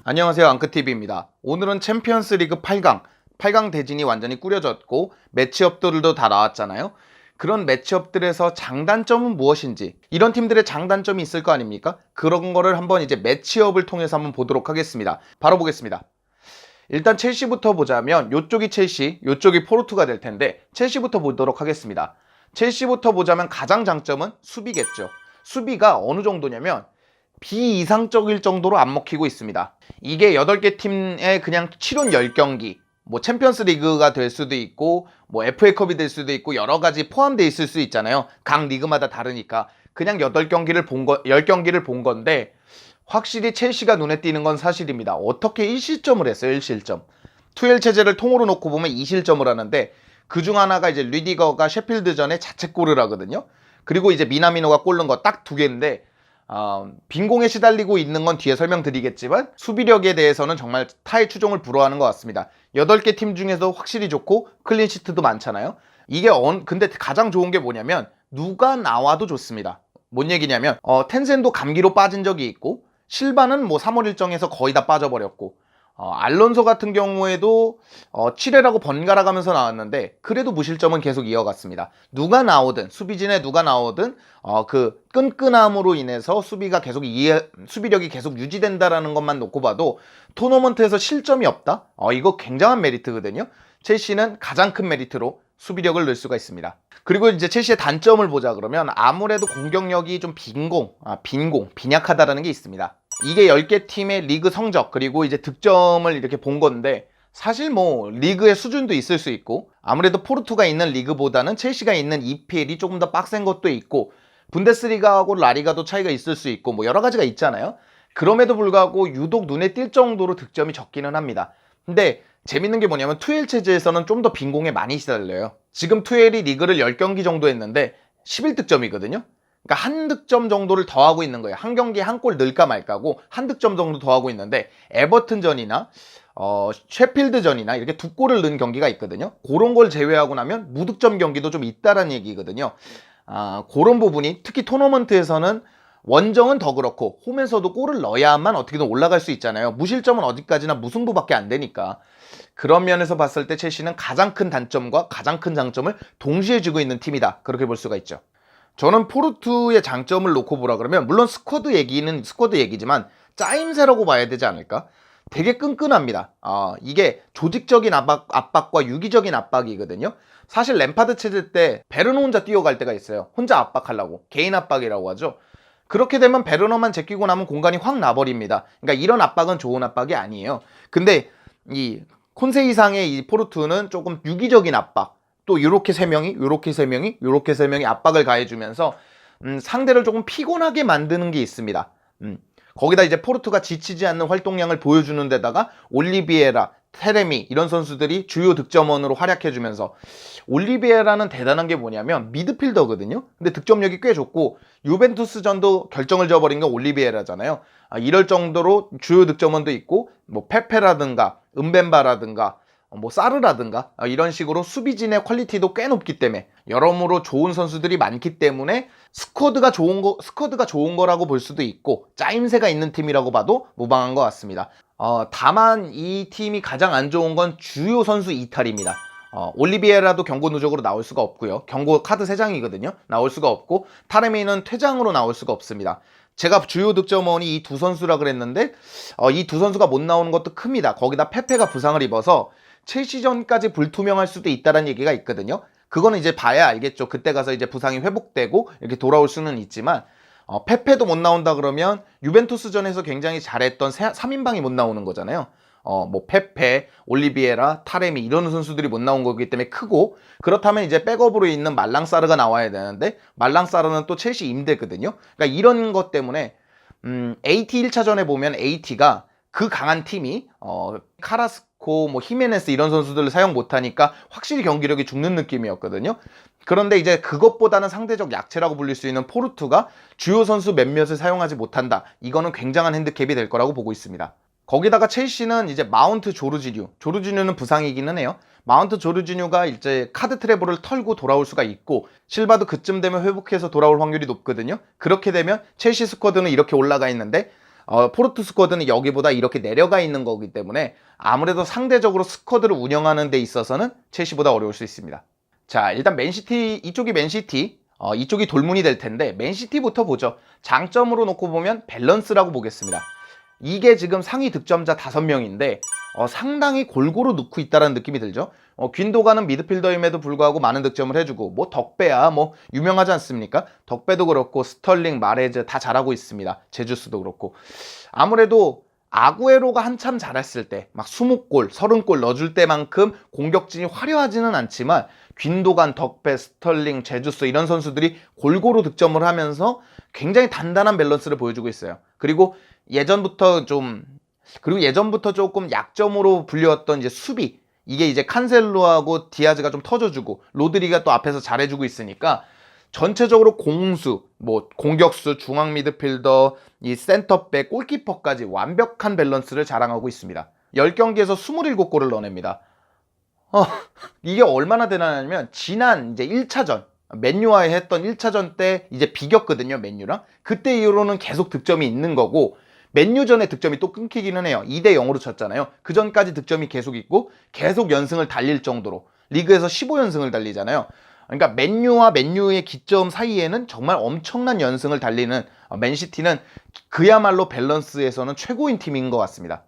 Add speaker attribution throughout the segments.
Speaker 1: 안녕하세요. 앙크TV입니다. 오늘은 챔피언스 리그 8강 대진이 완전히 꾸려졌고 매치업들도 다 나왔잖아요. 그런 매치업들에서 장단점은 무엇인지, 이런 팀들의 장단점이 있을 거 아닙니까? 그런 거를 한번 이제 매치업을 통해서 한번 보도록 하겠습니다. 바로 보겠습니다. 일단 첼시부터 보자면 요쪽이 첼시, 요쪽이 포르투가 될 텐데 첼시부터 보도록 하겠습니다. 첼시부터 보자면 가장 장점은 수비겠죠. 수비가 어느 정도냐면 비이상적일 정도로 안 먹히고 있습니다. 이게 8개 팀의 그냥 치룬 10경기, 뭐 챔피언스 리그가 될 수도 있고 뭐 FA컵이 될 수도 있고 여러 가지 포함되어 있을 수 있잖아요. 각 리그마다 다르니까. 그냥 10경기를 본 건데 확실히 첼시가 눈에 띄는 건 사실입니다. 어떻게 1실점을 했어요, 1실점. 투엘 체제를 통으로 놓고 보면 2실점을 하는데 그중 하나가 이제 리디거가 셰필드전에 자책골을 하거든요. 그리고 이제 미나미노가 골 넣은 거 딱 2개인데 빈공에 시달리고 있는 건 뒤에 설명드리겠지만 수비력에 대해서는 정말 타의 추종을 불허하는 것 같습니다. 8개 팀 중에서 확실히 좋고 클린시트도 많잖아요. 이게 근데 가장 좋은 게 뭐냐면 누가 나와도 좋습니다. 뭔 얘기냐면 텐센도 감기로 빠진 적이 있고 실바는 뭐 3월 일정에서 거의 다 빠져버렸고 알론소 같은 경우에도 7회라고 번갈아 가면서 나왔는데 그래도 무실점은 계속 이어갔습니다. 누가 나오든 수비진에 누가 나오든 그 끈끈함으로 인해서 수비력이 계속 유지된다라는 것만 놓고 봐도 토너먼트에서 실점이 없다? 이거 굉장한 메리트거든요. 첼시는 가장 큰 메리트로 수비력을 넣을 수가 있습니다. 그리고 이제 첼시의 단점을 보자 그러면 아무래도 공격력이 좀 빈약하다라는 게 있습니다. 이게 10개 팀의 리그 성적 그리고 이제 득점을 이렇게 본 건데 사실 뭐 리그의 수준도 있을 수 있고 아무래도 포르투가 있는 리그보다는 첼시가 있는 EPL이 조금 더 빡센 것도 있고 분데스리가하고 라리가도 차이가 있을 수 있고 뭐 여러 가지가 있잖아요. 그럼에도 불구하고 유독 눈에 띌 정도로 득점이 적기는 합니다. 근데 재밌는 게 뭐냐면 투엘 체제에서는 좀 더 빈공에 많이 시달려요. 지금 투엘이 리그를 10경기 정도 했는데 11득점이거든요. 그러니까 한 득점 정도를 더하고 있는 거예요. 한 경기에 한 골 넣을까 말까고 한 득점 정도 더하고 있는데 에버튼전이나 셰필드전이나 이렇게 2골을 넣은 경기가 있거든요. 그런 걸 제외하고 나면 무득점 경기도 좀 있다라는 얘기거든요. 그런 부분이 특히 토너먼트에서는 원정은 더 그렇고 홈에서도 골을 넣어야만 어떻게든 올라갈 수 있잖아요. 무실점은 어디까지나 무승부밖에 안 되니까. 그런 면에서 봤을 때 첼시는 가장 큰 단점과 가장 큰 장점을 동시에 쥐고 있는 팀이다. 그렇게 볼 수가 있죠. 저는 포르투의 장점을 놓고 보라 그러면 물론 스쿼드 얘기지만 짜임새라고 봐야 되지 않을까? 되게 끈끈합니다. 이게 조직적인 압박과 유기적인 압박이거든요. 사실 램파드 체제 때 베르노 혼자 뛰어갈 때가 있어요. 혼자 압박하려고. 개인 압박이라고 하죠. 그렇게 되면 베르노만 제끼고 나면 공간이 확 나버립니다. 그러니까 이런 압박은 좋은 압박이 아니에요. 근데 이 콘세 이상의 이 포르투는 조금 유기적인 압박, 또 요렇게 3명이, 요렇게 3명이, 요렇게 3명이 압박을 가해주면서 상대를 조금 피곤하게 만드는 게 있습니다. 거기다 이제 포르투가 지치지 않는 활동량을 보여주는 데다가 올리비에라, 테레미 이런 선수들이 주요 득점원으로 활약해주면서 올리비에라는 대단한 게 뭐냐면 미드필더거든요. 근데 득점력이 꽤 좋고 유벤투스전도 결정을 지어버린 게 올리비에라잖아요. 이럴 정도로 주요 득점원도 있고 뭐 페페라든가 은벤바라든가 뭐 사르라든가 이런 식으로 수비진의 퀄리티도 꽤 높기 때문에 여러모로 좋은 선수들이 많기 때문에 스쿼드가 좋은 거라고 볼 수도 있고 짜임새가 있는 팀이라고 봐도 무방한 것 같습니다. 다만 이 팀이 가장 안 좋은 건 주요 선수 이탈입니다. 올리비에라도 경고 누적으로 나올 수가 없고요. 경고 카드 3장이거든요. 나올 수가 없고 타레미는 퇴장으로 나올 수가 없습니다. 제가 주요 득점원이 이 두 선수라 그랬는데 이 두 선수가 못 나오는 것도 큽니다. 거기다 페페가 부상을 입어서 첼시전까지 불투명할 수도 있다는 얘기가 있거든요. 그거는 이제 봐야 알겠죠. 그때 가서 이제 부상이 회복되고 이렇게 돌아올 수는 있지만 페페도 못 나온다 그러면 유벤투스전에서 굉장히 잘했던 3인방이 못 나오는 거잖아요. 뭐 페페, 올리비에라, 타레미 이런 선수들이 못 나온 거기 때문에 크고 그렇다면 이제 백업으로 있는 말랑사르가 나와야 되는데 말랑사르는 또 첼시 임대거든요. 그러니까 이런 것 때문에 AT 1차전에 보면 AT가 그 강한 팀이 카라스코, 뭐 히메네스 이런 선수들을 사용 못하니까 확실히 경기력이 죽는 느낌이었거든요. 그런데 이제 그것보다는 상대적 약체라고 불릴 수 있는 포르투가 주요 선수 몇몇을 사용하지 못한다. 이거는 굉장한 핸디캡이 될 거라고 보고 있습니다. 거기다가 첼시는 이제 마운트 조르지뉴는 부상이기는 해요. 마운트 조르지뉴가 이제 카드 트래블을 털고 돌아올 수가 있고 실바도 그쯤 되면 회복해서 돌아올 확률이 높거든요. 그렇게 되면 첼시 스쿼드는 이렇게 올라가 있는데 포르투 스쿼드는 여기보다 이렇게 내려가 있는 거기 때문에 아무래도 상대적으로 스쿼드를 운영하는 데 있어서는 첼시보다 어려울 수 있습니다. 자, 일단 맨시티, 이쪽이 맨시티, 이쪽이 돌문이 될 텐데 맨시티부터 보죠. 장점으로 놓고 보면 밸런스라고 보겠습니다. 이게 지금 상위 득점자 5명인데 상당히 골고루 넣고 있다는 느낌이 들죠. 귄도가는 미드필더임에도 불구하고 많은 득점을 해주고 뭐 덕배야 뭐 유명하지 않습니까? 덕배도 그렇고 스털링, 마레즈 다 잘하고 있습니다. 제주스도 그렇고 아무래도 아구에로가 한참 잘했을 때 막 20골, 30골 넣어줄 때만큼 공격진이 화려하지는 않지만 귄도간, 덕배, 스털링, 제주스 이런 선수들이 골고루 득점을 하면서 굉장히 단단한 밸런스를 보여주고 있어요. 그리고 예전부터 조금 약점으로 불렸던 이제 수비, 이게 이제 칸셀로하고 디아즈가 좀 터져주고 로드리가 또 앞에서 잘해주고 있으니까 전체적으로 공수, 뭐 공격수, 중앙 미드필더, 이 센터백, 골키퍼까지 완벽한 밸런스를 자랑하고 있습니다. 10경기에서 27골을 넣어냅니다. 이게 얼마나 대단하냐면 지난 이제 1차전 맨유와 했던 1차전 때 이제 비겼거든요, 맨유랑. 그때 이후로는 계속 득점이 있는 거고 맨유전에 득점이 또 끊기기는 해요. 2대 0으로 졌잖아요. 그 전까지 득점이 계속 있고 계속 연승을 달릴 정도로 리그에서 15연승을 달리잖아요. 그러니까 맨유와 맨유의 기점 사이에는 정말 엄청난 연승을 달리는 맨시티는 그야말로 밸런스에서는 최고인 팀인 것 같습니다.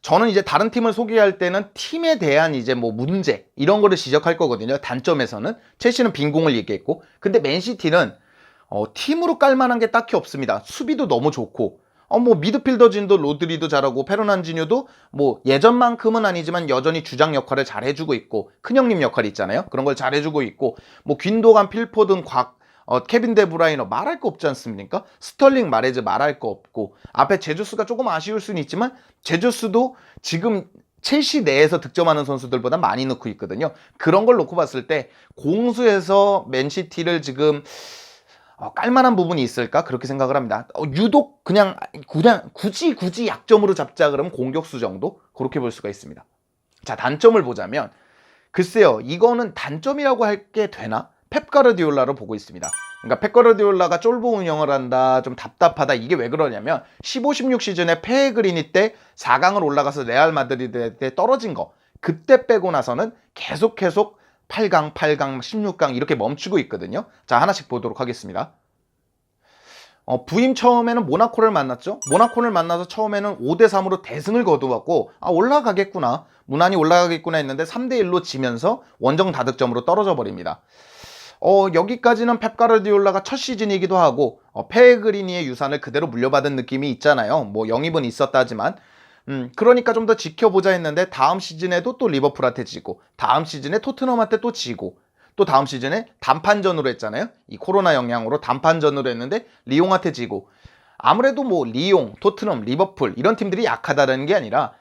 Speaker 1: 저는 이제 다른 팀을 소개할 때는 팀에 대한 이제 뭐 문제 이런 거를 지적할 거거든요. 단점에서는 첼시는 빈공을 얘기했고, 근데 맨시티는 팀으로 깔만한 게 딱히 없습니다. 수비도 너무 좋고 뭐 미드필더진도 로드리도 잘하고 페르난지뉴도 뭐 예전만큼은 아니지만 여전히 주장 역할을 잘 해주고 있고 큰형님 역할이 있잖아요. 그런 걸 잘 해주고 있고 뭐 균도간, 필포든, 케빈 데브라이너 말할 거 없지 않습니까? 스털링, 마레즈 말할 거 없고 앞에 제주스가 조금 아쉬울 수는 있지만 제주스도 지금 첼시 내에서 득점하는 선수들보다 많이 넣고 있거든요. 그런 걸 놓고 봤을 때 공수에서 맨시티를 지금 깔만한 부분이 있을까? 그렇게 생각을 합니다. 유독 그냥 굳이 약점으로 잡자 그러면 공격수 정도? 그렇게 볼 수가 있습니다. 자, 단점을 보자면 글쎄요, 이거는 단점이라고 할 게 되나? 펩 가르디올라로 보고 있습니다. 그러니까 펩 가르디올라가 쫄보 운영을 한다, 좀 답답하다. 이게 왜 그러냐면 15-16 시즌에 페그리니 때 4강을 올라가서 레알 마드리드 때 떨어진 거 그때 빼고 나서는 계속 8강, 16강 이렇게 멈추고 있거든요. 자, 하나씩 보도록 하겠습니다. 부임 처음에는 모나코를 만났죠. 모나코를 만나서 처음에는 5대3으로 대승을 거두었고 올라가겠구나, 무난히 올라가겠구나 했는데 3대1로 지면서 원정 다득점으로 떨어져 버립니다. 여기까지는 펩 가르디올라가 첫 시즌이기도 하고 페그리니의 유산을 그대로 물려받은 느낌이 있잖아요. 뭐 영입은 있었다지만 그러니까 좀 더 지켜보자 했는데 다음 시즌에도 또 리버풀한테 지고 다음 시즌에 토트넘한테 또 지고 또 다음 시즌에 단판전으로 했잖아요. 이 코로나 영향으로 단판전으로 했는데 리옹한테 지고 아무래도 뭐 리옹, 토트넘, 리버풀 이런 팀들이 약하다는 게 아니라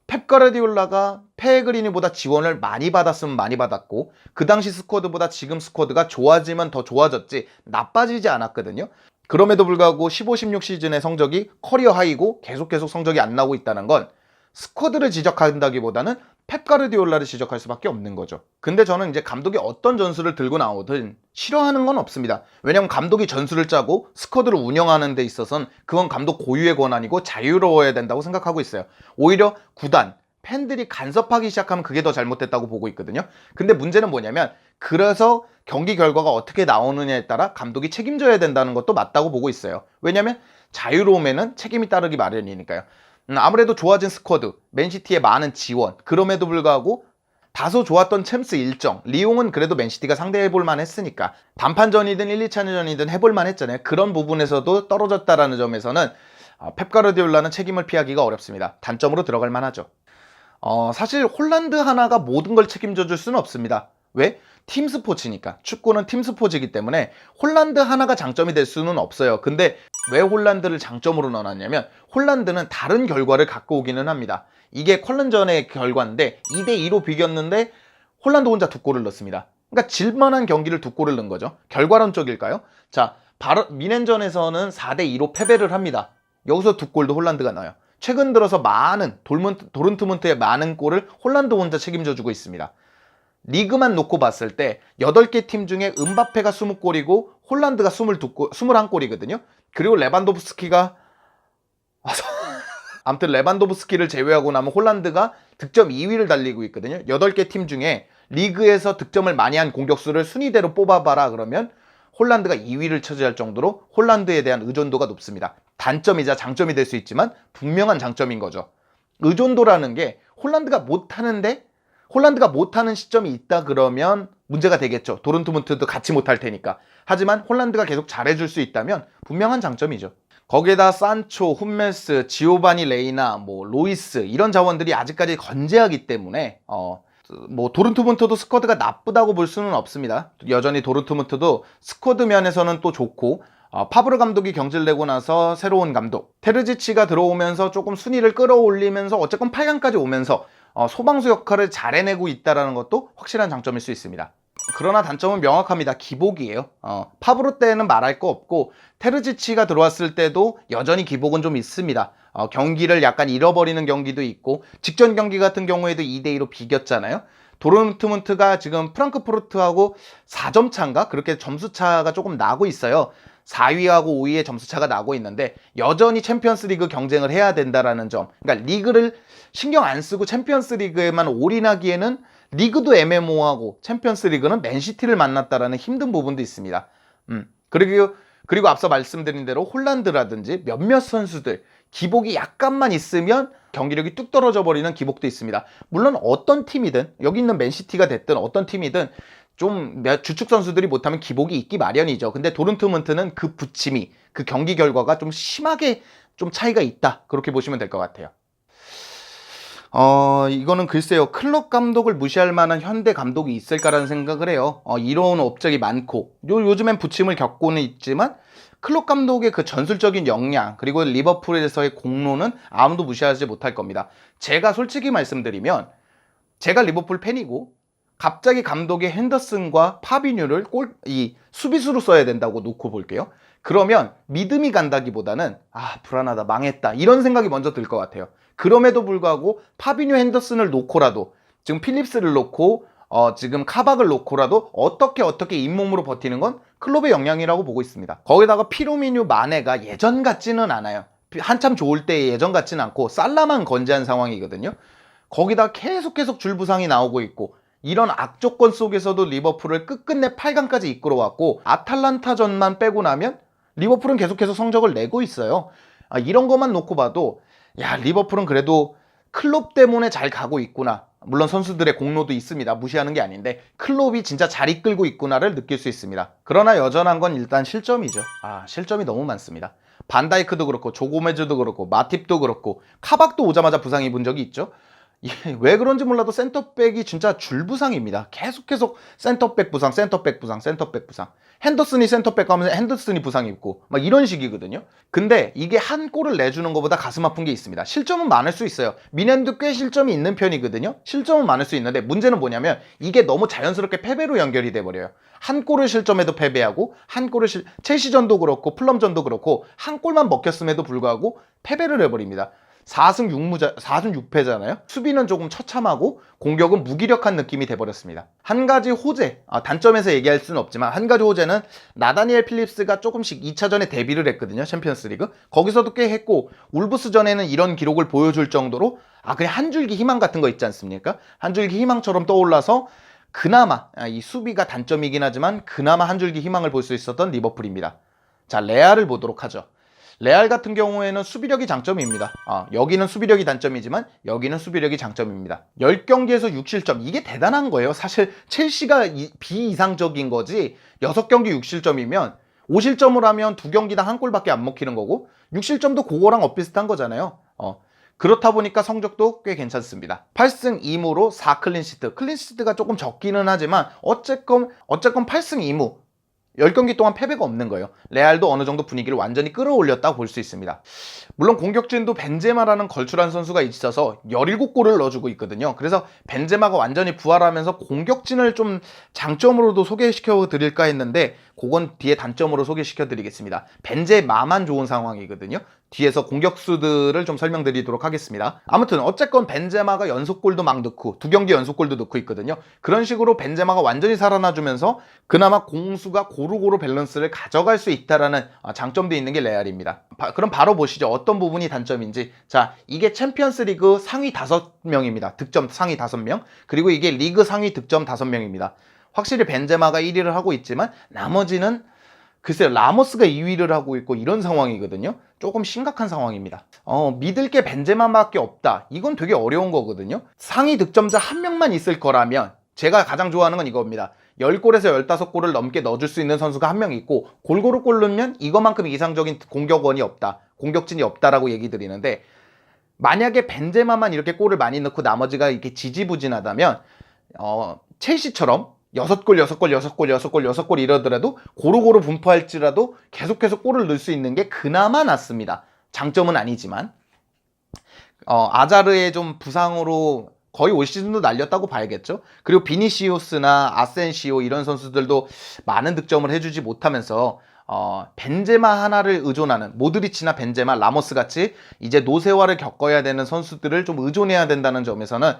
Speaker 1: 펩 가르디올라가 페그리니보다 지원을 많이 받았으면 많이 받았고 그 당시 스쿼드보다 지금 스쿼드가 좋아지면 더 좋아졌지 나빠지지 않았거든요. 그럼에도 불구하고 15-16 시즌의 성적이 커리어 하이고 계속 성적이 안 나오고 있다는 건 스쿼드를 지적한다기보다는 펩 가르디올라를 지적할 수밖에 없는 거죠. 근데 저는 이제 감독이 어떤 전술을 들고 나오든 싫어하는 건 없습니다. 왜냐면 감독이 전술을 짜고 스쿼드를 운영하는 데 있어서는 그건 감독 고유의 권한이고 자유로워야 된다고 생각하고 있어요. 오히려 구단, 팬들이 간섭하기 시작하면 그게 더 잘못됐다고 보고 있거든요. 근데 문제는 뭐냐면 그래서 경기 결과가 어떻게 나오느냐에 따라 감독이 책임져야 된다는 것도 맞다고 보고 있어요. 왜냐면 자유로움에는 책임이 따르기 마련이니까요. 아무래도 좋아진 스쿼드, 맨시티의 많은 지원, 그럼에도 불구하고 다소 좋았던 챔스 일정, 리옹은 그래도 맨시티가 상대해볼만 했으니까 단판전이든 1, 2차전이든 해볼만 했잖아요. 그런 부분에서도 떨어졌다라는 점에서는 펩 가르디올라는 책임을 피하기가 어렵습니다. 단점으로 들어갈 만하죠. 사실 홀란드 하나가 모든 걸 책임져 줄 수는 없습니다. 왜? 팀 스포츠니까. 축구는 팀 스포츠이기 때문에 홀란드 하나가 장점이 될 수는 없어요. 근데 왜 홀란드를 장점으로 넣어놨냐면 홀란드는 다른 결과를 갖고 오기는 합니다. 이게 컬른전의 결과인데 2대2로 비겼는데 홀란드 혼자 2골을 넣습니다. 그러니까 질만한 경기를 2골을 넣은 거죠. 결과론적일까요? 자, 바로 미넨전에서는 4대2로 패배를 합니다. 여기서 2골도 홀란드가 넣어요. 최근 들어서 많은 도른트문트의 많은 골을 홀란드 혼자 책임져주고 있습니다. 리그만 놓고 봤을 때 8개 팀 중에 음바페가 20골이고 홀란드가 21골이거든요. 그리고 레반도프스키가 아무튼 레반도브스키를 제외하고 나면 홀란드가 득점 2위를 달리고 있거든요. 8개 팀 중에 리그에서 득점을 많이 한 공격수를 순위대로 뽑아봐라 그러면 홀란드가 2위를 차지할 정도로 홀란드에 대한 의존도가 높습니다. 단점이자 장점이 될 수 있지만 분명한 장점인 거죠. 의존도라는 게 홀란드가 못하는 시점이 있다 그러면 문제가 되겠죠. 도르트문트도 같이 못할 테니까. 하지만 홀란드가 계속 잘해줄 수 있다면 분명한 장점이죠. 거기에다 산초, 훈메스, 지오바니 레이나, 로이스 이런 자원들이 아직까지 건재하기 때문에 도르트문트도 스쿼드가 나쁘다고 볼 수는 없습니다. 여전히 도르트문트도 스쿼드 면에서는 또 좋고 파브르 감독이 경질되고 나서 새로운 감독 테르지치가 들어오면서 조금 순위를 끌어올리면서 어쨌건 8강까지 오면서 소방수 역할을 잘 해내고 있다는 것도 확실한 장점일 수 있습니다. 그러나 단점은 명확합니다. 기복이에요. 파브르 때는 말할 거 없고 테르지치가 들어왔을 때도 여전히 기복은 좀 있습니다. 경기를 약간 잃어버리는 경기도 있고 직전 경기 같은 경우에도 2대2로 비겼잖아요. 도르트문트가 지금 프랑크푸르트하고 4점 차인가? 그렇게 점수 차가 조금 나고 있어요. 4위하고 5위의 점수 차가 나고 있는데 여전히 챔피언스 리그 경쟁을 해야 된다라는 점. 그러니까 리그를 신경 안 쓰고 챔피언스 리그에만 올인하기에는 리그도 애매모호하고 챔피언스 리그는 맨시티를 만났다라는 힘든 부분도 있습니다. 그리고 앞서 말씀드린 대로 홀란드라든지 몇몇 선수들 기복이 약간만 있으면 경기력이 뚝 떨어져 버리는 기복도 있습니다. 물론 어떤 팀이든 여기 있는 맨시티가 됐든 어떤 팀이든 좀 주축 선수들이 못하면 기복이 있기 마련이죠. 근데 도르트문트는 그 부침이 그 경기 결과가 좀 심하게 좀 차이가 있다. 그렇게 보시면 될 것 같아요. 이거는 글쎄요. 클럽 감독을 무시할 만한 현대 감독이 있을까라는 생각을 해요. 이로운 업적이 많고 요즘엔 부침을 겪고는 있지만 클럽 감독의 그 전술적인 역량 그리고 리버풀에서의 공로는 아무도 무시하지 못할 겁니다. 제가 솔직히 말씀드리면 제가 리버풀 팬이고 갑자기 감독이 핸더슨과 파비뉴를 수비수로 써야 된다고 놓고 볼게요. 그러면 믿음이 간다기보다는 불안하다, 망했다 이런 생각이 먼저 들 것 같아요. 그럼에도 불구하고 파비뉴 핸더슨을 놓고라도 지금 필립스를 놓고 지금 카박을 놓고라도 어떻게 잇몸으로 버티는 건 클럽의 역량이라고 보고 있습니다. 거기다가 피르미뉴 마네가 예전 같지는 않아요. 한참 좋을 때의 예전 같지는 않고 살라만 건재한 상황이거든요. 거기다 계속 줄부상이 나오고 있고 이런 악조건 속에서도 리버풀을 끝끝내 8강까지 이끌어왔고 아탈란타전만 빼고 나면 리버풀은 계속해서 성적을 내고 있어요. 이런 것만 놓고 봐도 리버풀은 그래도 클롭 때문에 잘 가고 있구나. 물론 선수들의 공로도 있습니다. 무시하는 게 아닌데 클롭이 진짜 잘 이끌고 있구나를 느낄 수 있습니다. 그러나 여전한 건 일단 실점이죠. 실점이 너무 많습니다. 반다이크도 그렇고 조고메즈도 그렇고 마팁도 그렇고 카박도 오자마자 부상 입은 적이 있죠. 왜 그런지 몰라도 센터백이 진짜 줄부상입니다. 계속 센터백 부상. 핸더슨이 센터백 가면 핸더슨이 부상 입고 막 이런 식이거든요. 근데 이게 한 골을 내주는 것보다 가슴 아픈 게 있습니다. 실점은 많을 수 있어요. 미넨도 꽤 실점이 있는 편이거든요. 실점은 많을 수 있는데 문제는 뭐냐면 이게 너무 자연스럽게 패배로 연결이 돼버려요. 한 골을 실점해도 패배하고 첼시전도 그렇고 플럼전도 그렇고 한 골만 먹혔음에도 불구하고 패배를 해버립니다. 4승 6패잖아요. 수비는 조금 처참하고 공격은 무기력한 느낌이 돼버렸습니다. 한 가지 호재, 단점에서 얘기할 수는 없지만 한 가지 호재는 나다니엘 필립스가 조금씩 2차전에 데뷔를 했거든요. 챔피언스리그. 거기서도 꽤 했고 울브스전에는 이런 기록을 보여줄 정도로 그냥 한 줄기 희망 같은 거 있지 않습니까? 한 줄기 희망처럼 떠올라서 그나마 이 수비가 단점이긴 하지만 그나마 한 줄기 희망을 볼 수 있었던 리버풀입니다. 자, 레알을 보도록 하죠. 레알 같은 경우에는 수비력이 장점입니다. 여기는 수비력이 단점이지만 여기는 수비력이 장점입니다. 10경기에서 6실점 이게 대단한 거예요. 사실 첼시가 비이상적인 거지 6경기 6실점이면 5실점을 하면 2경기당 한 골밖에 안 먹히는 거고 6실점도 그거랑 엇비슷한 거잖아요. 그렇다 보니까 성적도 꽤 괜찮습니다. 8승 2무로 4클린시트. 클린시트가 조금 적기는 하지만 어쨌건 8승 2무 10경기 동안 패배가 없는 거예요. 레알도 어느 정도 분위기를 완전히 끌어올렸다고 볼 수 있습니다. 물론 공격진도 벤제마라는 걸출한 선수가 있어서 17골을 넣어주고 있거든요. 그래서 벤제마가 완전히 부활하면서 공격진을 좀 장점으로도 소개시켜 드릴까 했는데 그건 뒤에 단점으로 소개시켜 드리겠습니다. 벤제마만 좋은 상황이거든요. 뒤에서 공격수들을 좀 설명드리도록 하겠습니다. 아무튼 어쨌건 벤제마가 연속골도 막 넣고 2경기 연속골도 넣고 있거든요. 그런 식으로 벤제마가 완전히 살아나주면서 그나마 공수가 고루고루 밸런스를 가져갈 수 있다라는 장점도 있는 게 레알입니다. 그럼 바로 보시죠. 어떤 부분이 단점인지. 자, 이게 챔피언스 리그 상위 5명입니다. 득점 상위 5명. 그리고 이게 리그 상위 득점 5명입니다. 확실히 벤제마가 1위를 하고 있지만 나머지는 글쎄요, 라모스가 2위를 하고 있고 이런 상황이거든요. 조금 심각한 상황입니다. 믿을 게 벤제마밖에 없다. 이건 되게 어려운 거거든요. 상위 득점자 한 명만 있을 거라면 제가 가장 좋아하는 건 이겁니다. 10골에서 15골을 넘게 넣어줄 수 있는 선수가 한 명 있고 골고루 골 넣으면 이거만큼 이상적인 공격원이 없다. 공격진이 없다라고 얘기 드리는데 만약에 벤제마만 이렇게 골을 많이 넣고 나머지가 이렇게 지지부진하다면 첼시처럼 6골, 6골, 6골, 6골, 6골 이러더라도 고루고루 분포할지라도 계속해서 골을 넣을 수 있는 게 그나마 낫습니다. 장점은 아니지만 아자르의 좀 부상으로 거의 올 시즌도 날렸다고 봐야겠죠. 그리고 비니시우스나 아센시오 이런 선수들도 많은 득점을 해주지 못하면서 벤제마 하나를 의존하는 모드리치나 벤제마, 라모스 같이 이제 노쇠화를 겪어야 되는 선수들을 좀 의존해야 된다는 점에서는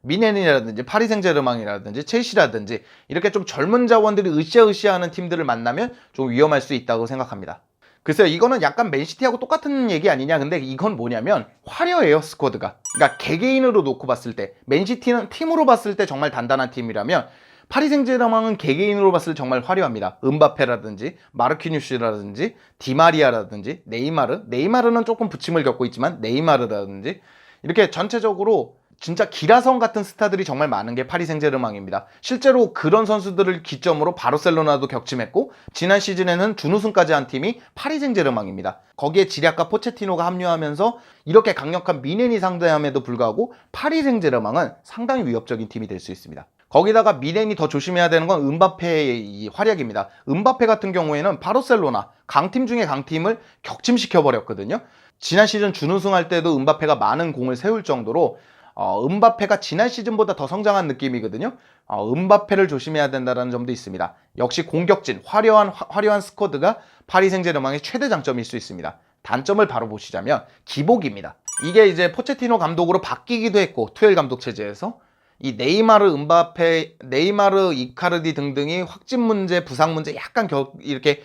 Speaker 1: 미넨이라든지 파리 생제르맹이라든지 첼시라든지 이렇게 좀 젊은 자원들이 으쌰으쌰하는 팀들을 만나면 좀 위험할 수 있다고 생각합니다. 글쎄요, 이거는 약간 맨시티하고 똑같은 얘기 아니냐. 근데 이건 뭐냐면 화려해요, 스쿼드가. 그러니까 개개인으로 놓고 봤을 때 맨시티는 팀으로 봤을 때 정말 단단한 팀이라면 파리 생제르맹은 개개인으로 봤을 때 정말 화려합니다. 음바페라든지 마르키뉴스라든지 디마리아라든지 네이마르는 조금 부침을 겪고 있지만 네이마르라든지 이렇게 전체적으로 진짜 기라성 같은 스타들이 정말 많은 게 파리 생제르맹입니다. 실제로 그런 선수들을 기점으로 바르셀로나도 격침했고 지난 시즌에는 준우승까지 한 팀이 파리 생제르맹입니다. 거기에 지략가 포체티노가 합류하면서 이렇게 강력한 미넨이 상대함에도 불구하고 파리 생제르맹은 상당히 위협적인 팀이 될 수 있습니다. 거기다가 미넨이 더 조심해야 되는 건 음바페의 이 활약입니다. 음바페 같은 경우에는 바르셀로나 강팀 중에 강팀을 격침시켜버렸거든요. 지난 시즌 준우승할 때도 음바페가 많은 공을 세울 정도로 음바페가 지난 시즌보다 더 성장한 느낌이거든요. 음바페를 조심해야 된다는 점도 있습니다. 역시 공격진, 화려한 스쿼드가 파리 생제르맹의 최대 장점일 수 있습니다. 단점을 바로 보시자면 기복입니다. 이게 이제 포체티노 감독으로 바뀌기도 했고 투엘 감독 체제에서 이 네이마르, 음바페, 네이마르, 이카르디 등등이 확진 문제, 부상 문제 약간 이렇게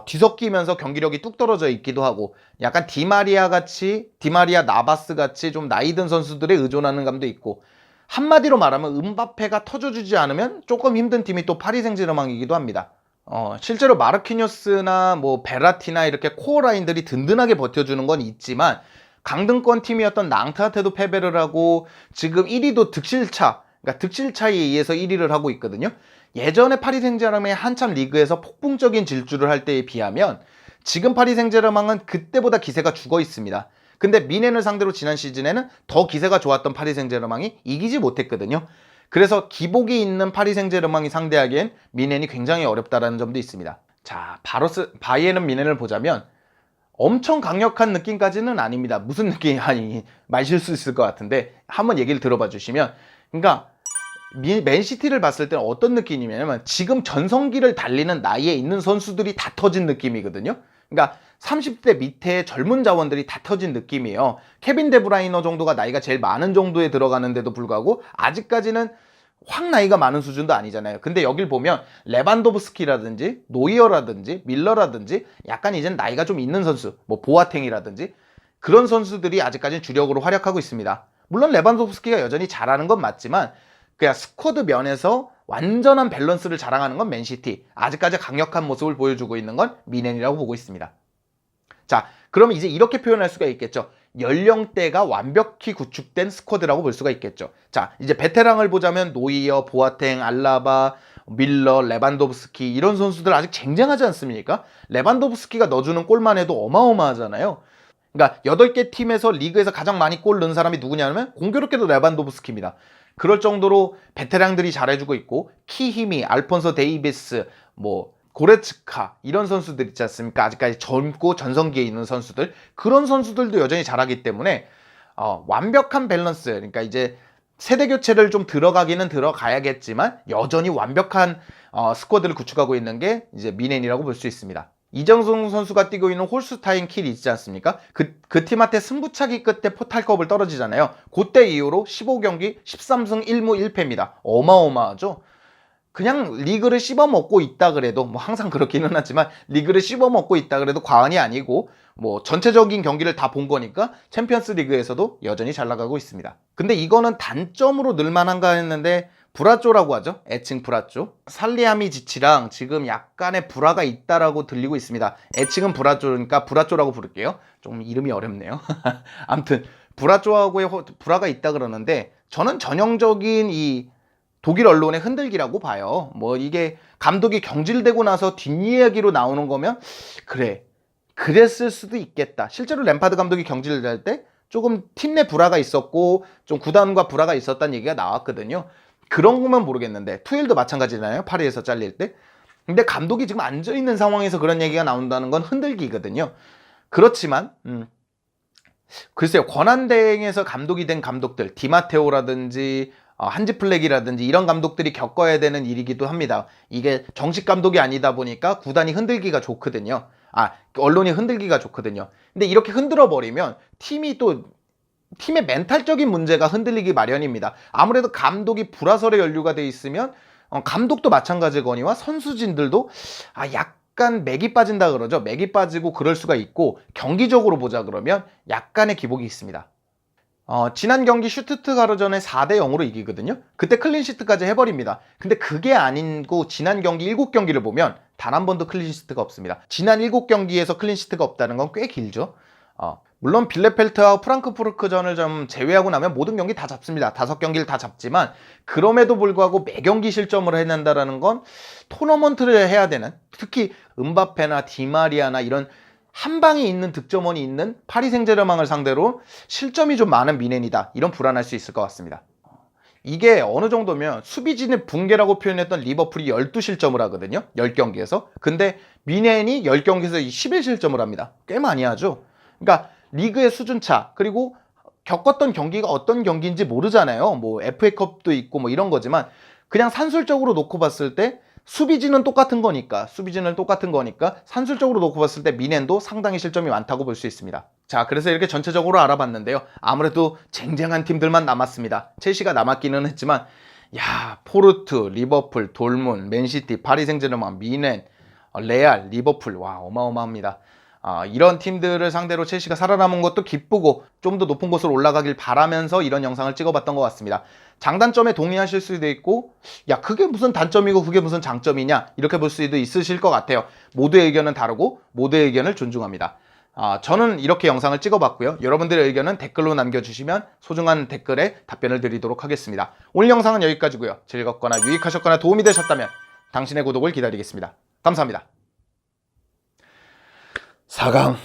Speaker 1: 뒤섞이면서 경기력이 뚝 떨어져 있기도 하고 약간 디마리아, 나바스 같이 좀 나이 든 선수들에 의존하는 감도 있고 한마디로 말하면 음바페가 터져주지 않으면 조금 힘든 팀이 또 파리 생제르맹이기도 합니다. 실제로 마르키뉴스나 뭐 베라티나 이렇게 코어 라인들이 든든하게 버텨주는 건 있지만 강등권 팀이었던 낭트한테도 패배를 하고 지금 1위도 그러니까 득실차에 의해서 1위를 하고 있거든요. 예전에 파리 생제르맹이 한참 리그에서 폭풍적인 질주를 할 때에 비하면 지금 파리 생제르맹은 그때보다 기세가 죽어 있습니다. 근데 미넨을 상대로 지난 시즌에는 더 기세가 좋았던 파리 생제르맹이 이기지 못했거든요. 그래서 기복이 있는 파리 생제르맹이 상대하기엔 미넨이 굉장히 어렵다는 점도 있습니다. 자, 바이에른 미넨을 보자면 엄청 강력한 느낌까지는 아닙니다. 무슨 느낌이 마실 수 있을 것 같은데 한번 얘기를 들어봐 주시면 그러니까 맨시티를 봤을 때는 어떤 느낌이냐면 지금 전성기를 달리는 나이에 있는 선수들이 다 터진 느낌이거든요. 그러니까 30대 밑에 젊은 자원들이 다 터진 느낌이에요. 케빈 데브라이너 정도가 나이가 제일 많은 정도에 들어가는데도 불구하고 아직까지는 확 나이가 많은 수준도 아니잖아요. 근데 여길 보면 레반도브스키라든지 노이어라든지 밀러라든지 약간 이젠 나이가 좀 있는 선수, 뭐 보아탱이라든지 그런 선수들이 아직까지는 주력으로 활약하고 있습니다. 물론 레반도브스키가 여전히 잘하는 건 맞지만 그냥 스쿼드 면에서 완전한 밸런스를 자랑하는 건 맨시티, 아직까지 강력한 모습을 보여주고 있는 건 미넨이라고 보고 있습니다. 자, 그러면 이제 이렇게 표현할 수가 있겠죠. 연령대가 완벽히 구축된 스쿼드라고 볼 수가 있겠죠. 자, 이제 베테랑을 보자면 노이어, 보아탱, 알라바, 밀러, 레반도브스키 이런 선수들 아직 쟁쟁하지 않습니까? 레반도브스키가 넣어주는 골만 해도 어마어마하잖아요. 그러니까 8개 팀에서 리그에서 가장 많이 골 넣은 사람이 누구냐면 공교롭게도 레반도브스키입니다. 그럴 정도로 베테랑들이 잘해주고 있고 키히미, 알폰소 데이비스, 뭐 고레츠카 이런 선수들 있지 않습니까? 아직까지 젊고 전성기에 있는 선수들, 그런 선수들도 여전히 잘하기 때문에 완벽한 밸런스, 그러니까 이제 세대 교체를 좀 들어가기는 들어가야겠지만 여전히 완벽한 스쿼드를 구축하고 있는 게 이제 미넨이라고 볼 수 있습니다. 이정성 선수가 뛰고 있는 홀스타인 킬이 있지 않습니까? 그 팀한테 승부차기 끝에 포탈컵을 떨어지잖아요. 그때 이후로 15경기 13승 1무 1패입니다. 어마어마하죠? 그냥 리그를 씹어먹고 있다 그래도, 뭐 항상 그렇기는 하지만 리그를 씹어먹고 있다 그래도 과언이 아니고, 뭐 전체적인 경기를 다 본 거니까 챔피언스 리그에서도 여전히 잘 나가고 있습니다. 근데 이거는 단점으로 늘만한가 했는데, 브라쪼라고 하죠. 애칭 브라쪼. 살리아미지치랑 지금 약간의 불화가 있다라고 들리고 있습니다. 애칭은 브라쪼니까 브라쪼라고 부를게요. 좀 이름이 어렵네요. 아무튼 브라쪼하고의 불화가 있다 그러는데, 저는 전형적인 이 독일 언론의 흔들기라고 봐요. 뭐 이게 감독이 경질되고 나서 뒷이야기로 나오는 거면 그래, 그랬을 수도 있겠다. 실제로 램파드 감독이 경질될 때 조금 팀 내 불화가 있었고 좀 구단과 불화가 있었다는 얘기가 나왔거든요. 그런 거면 모르겠는데, 투일도 마찬가지잖아요. 파리에서 잘릴 때. 근데 감독이 지금 앉아있는 상황에서 그런 얘기가 나온다는 건 흔들기거든요. 그렇지만 글쎄요, 권한대행에서 감독이 된 감독들, 디마테오라든지 한지 플렉이라든지 이런 감독들이 겪어야 되는 일이기도 합니다. 이게 정식 감독이 아니다 보니까 구단이 흔들기가 좋거든요. 언론이 흔들기가 좋거든요. 근데 이렇게 흔들어 버리면 팀의 멘탈적인 문제가 흔들리기 마련입니다. 아무래도 감독이 불화설에 연루가 돼 있으면 감독도 마찬가지거니와 선수진들도 약간 맥이 빠진다 그러죠. 맥이 빠지고 그럴 수가 있고, 경기적으로 보자 그러면 약간의 기복이 있습니다. 지난 경기 슈투트가르전에 4대 0으로 이기거든요. 그때 클린시트까지 해버립니다. 근데 그게 아니고 지난 경기 7경기를 보면 단 한 번도 클린시트가 없습니다. 지난 7경기에서 클린시트가 없다는 건 꽤 길죠. 물론 빌레펠트와 프랑크푸르크전을 좀 제외하고 나면 모든 경기 다 잡습니다. 5경기를 다 잡지만 그럼에도 불구하고 매경기 실점을 해낸다라는 건 토너먼트를 해야 되는, 특히 음바페나 디마리아나 이런 한 방에 있는 득점원이 있는 파리 생제르맹을 상대로 실점이 좀 많은 미넨이다, 이런 불안할 수 있을 것 같습니다. 이게 어느 정도면 수비진의 붕괴라고 표현했던 리버풀이 12실점을 하거든요. 10경기에서. 근데 미넨이 10경기에서 11실점을 합니다. 꽤 많이 하죠. 그러니까 리그의 수준차, 그리고 겪었던 경기가 어떤 경기인지 모르잖아요. 뭐 FA컵도 있고 뭐 이런 거지만, 그냥 산술적으로 놓고 봤을 때 수비진은 똑같은 거니까 산술적으로 놓고 봤을 때 미넨도 상당히 실점이 많다고 볼 수 있습니다. 자, 그래서 이렇게 전체적으로 알아봤는데요. 아무래도 쟁쟁한 팀들만 남았습니다. 첼시가 남았기는 했지만, 포르투, 리버풀, 돌문, 맨시티, 파리 생제르맹, 미넨, 레알, 리버풀, 와, 어마어마합니다. 이런 팀들을 상대로 첼시가 살아남은 것도 기쁘고 좀 더 높은 곳으로 올라가길 바라면서 이런 영상을 찍어봤던 것 같습니다. 장단점에 동의하실 수도 있고, 그게 무슨 단점이고 그게 무슨 장점이냐, 이렇게 볼 수도 있으실 것 같아요. 모두의 의견은 다르고 모두의 의견을 존중합니다. 저는 이렇게 영상을 찍어봤고요. 여러분들의 의견은 댓글로 남겨주시면 소중한 댓글에 답변을 드리도록 하겠습니다. 오늘 영상은 여기까지고요. 즐겁거나 유익하셨거나 도움이 되셨다면 당신의 구독을 기다리겠습니다. 감사합니다. 4강